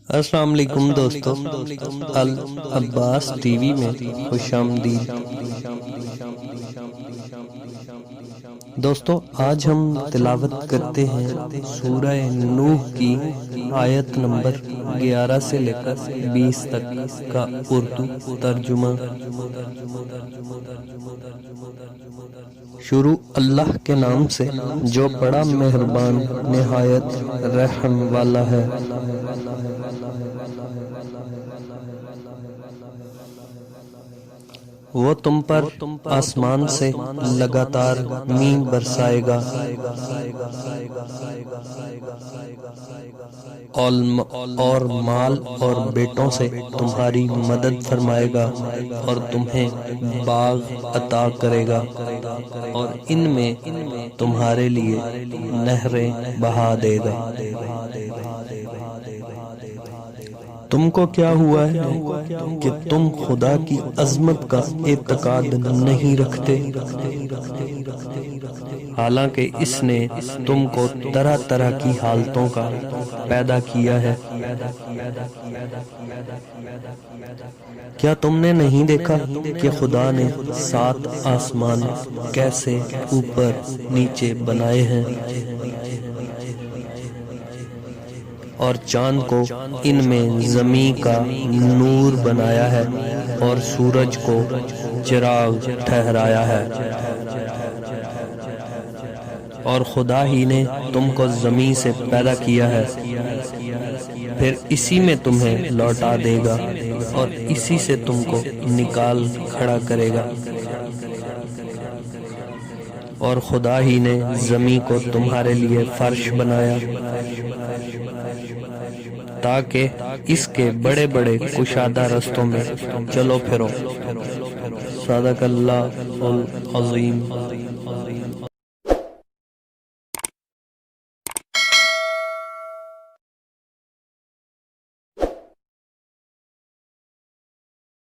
السلام علیکم دوستو، العباس ٹی وی میں خوش آمدید۔ دوستو، آج ہم تلاوت کرتے ہیں سورہ نوح کی آیت نمبر 11 سے لے کر 20 تک کا اردو ترجمہ۔ شروع اللہ کے نام سے جو بڑا مہربان نہایت رحم والا ہے۔ وہ تم پر آسمان سے لگاتار مینہ برسائے گا اور مال اور بیٹوں سے تمہاری مدد فرمائے گا اور تمہیں باغ عطا کرے گا اور ان میں تمہارے لیے نہریں بہا دے گا۔ تم کو کیا ہوا ہے کہ تم خدا کی عظمت کا اعتقاد نہیں رکھتے، حالانکہ اس نے تم کو طرح طرح کی حالتوں کا پیدا کیا ہے۔ کیا تم نے نہیں دیکھا کہ خدا نے 7 آسمان کیسے اوپر نیچے بنائے ہیں اور چاند کو ان میں زمین کا نور بنایا ہے اور سورج کو چراغ ٹھہرایا ہے، اور خدا ہی نے تم کو زمین سے پیدا کیا ہے، پھر اسی میں تمہیں لوٹا دے گا اور اسی سے تم کو نکال کھڑا کرے گا، اور خدا ہی نے زمین کو تمہارے لیے فرش بنایا تاکہ اس کے بڑے بڑے کشادہ رستوں میں چلو پھرو۔ صدق اللہ العظیم۔